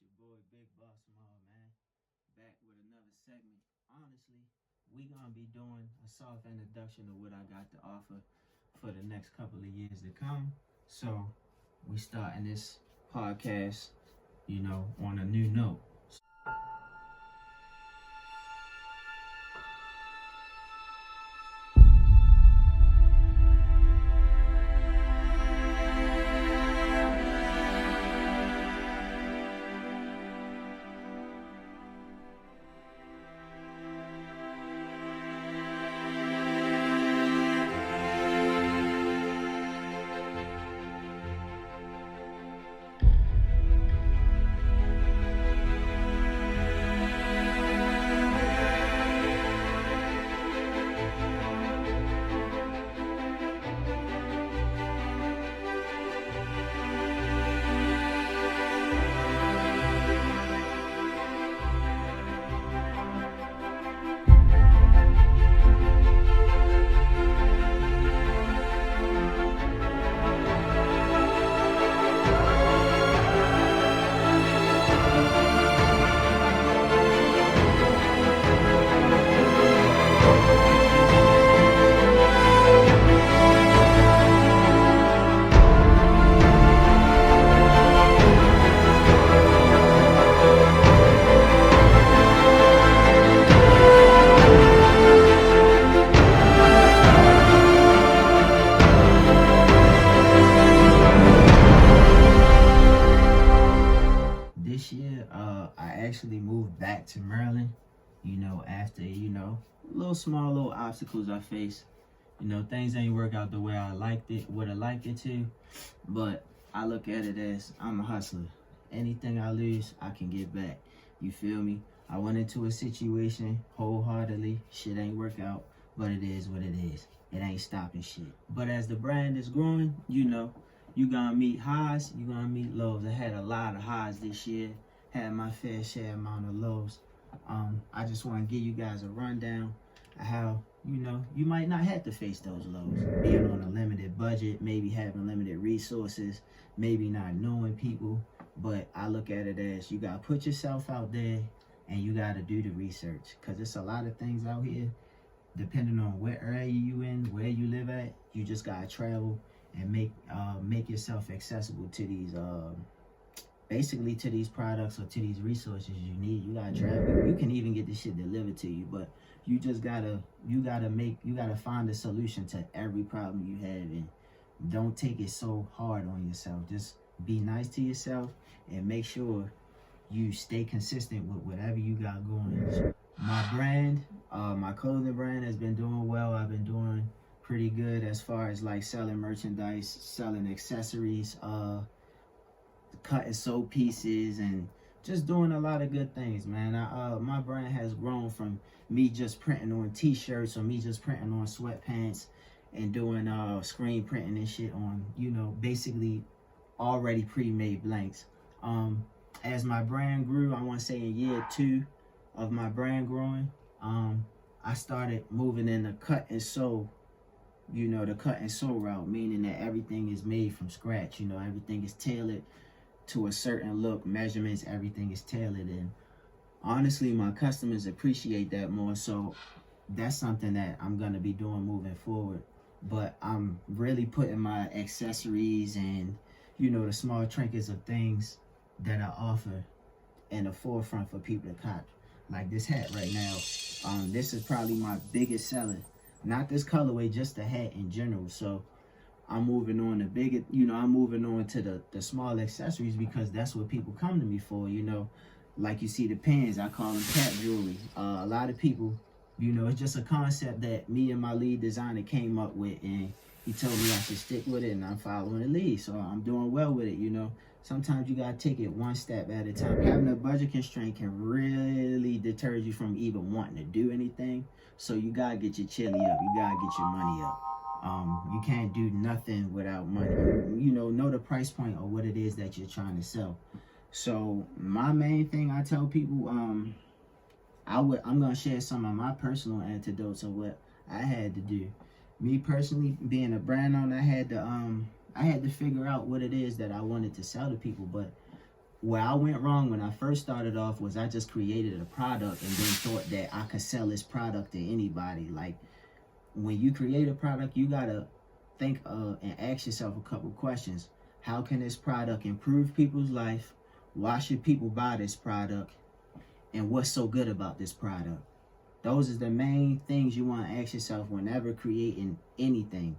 your boy Big Boss Small, man. Back with another segment. Honestly, we gonna be doing a soft introduction of what I got to offer for the next couple of years to come. So we starting this podcast, on a new note. This year, I actually moved back to Maryland, after, little obstacles I faced. Things ain't work out the way I would have liked it to, but I look at it as I'm a hustler. Anything I lose, I can get back. You feel me? I went into a situation wholeheartedly. Shit ain't work out, but it is what it is. It ain't stopping shit. But as the brand is growing, you gonna meet highs, you gonna meet lows. I had a lot of highs this year, had my fair share amount of lows. I just want to give you guys a rundown of how, you might not have to face those lows. Being on a limited budget, maybe having limited resources, maybe not knowing people. But I look at it as you gotta put yourself out there and you gotta do the research. Cause it's a lot of things out here, depending on what area you in, where you live at, you just gotta travel and make yourself accessible to these basically to these products or to these resources you need. You gotta travel. You can even get this shit delivered to you, but you just gotta find a solution to every problem you have, and don't take it so hard on yourself. Just be nice to yourself and make sure you stay consistent with whatever you got going. My brand, my clothing brand has been doing well. I've been doing pretty good as far as like selling merchandise, selling accessories, cutting sew pieces, and just doing a lot of good things, man. My brand has grown from me just printing on t-shirts or me just printing on sweatpants and doing screen printing and shit on, basically already pre-made blanks. As my brand grew, I want to say in year 2 of my brand growing, I started moving in the cut and sew, the cut and sew route, meaning that everything is made from scratch. Everything is tailored to a certain look, measurements, everything is tailored. And honestly, my customers appreciate that more. So that's something that I'm going to be doing moving forward. But I'm really putting my accessories and, the small trinkets of things that I offer in the forefront for people to cop. Like this hat right now. This is probably my biggest seller. Not this colorway, just the hat in general. So I'm moving on to bigger, I'm moving on to the small accessories because that's what people come to me for, Like you see the pins, I call them cat jewelry. A lot of people, it's just a concept that me and my lead designer came up with, and he told me I should stick with it, and I'm following the lead. So I'm doing well with it, Sometimes you gotta take it one step at a time. Having a budget constraint can really deter you from even wanting to do anything. So you gotta get your chili up. You gotta get your money up. You can't do nothing without money. Know the price point or what it is that you're trying to sell. So my main thing I tell people, I'm gonna share some of my personal antidotes of what I had to do. Me personally, being a brand owner, I had to figure out what it is that I wanted to sell to people. But where I went wrong when I first started off was I just created a product and then thought that I could sell this product to anybody. Like, when you create a product, you gotta think and ask yourself a couple questions. How can this product improve people's life? Why should people buy this product? And what's so good about this product? Those are the main things you want to ask yourself whenever creating anything.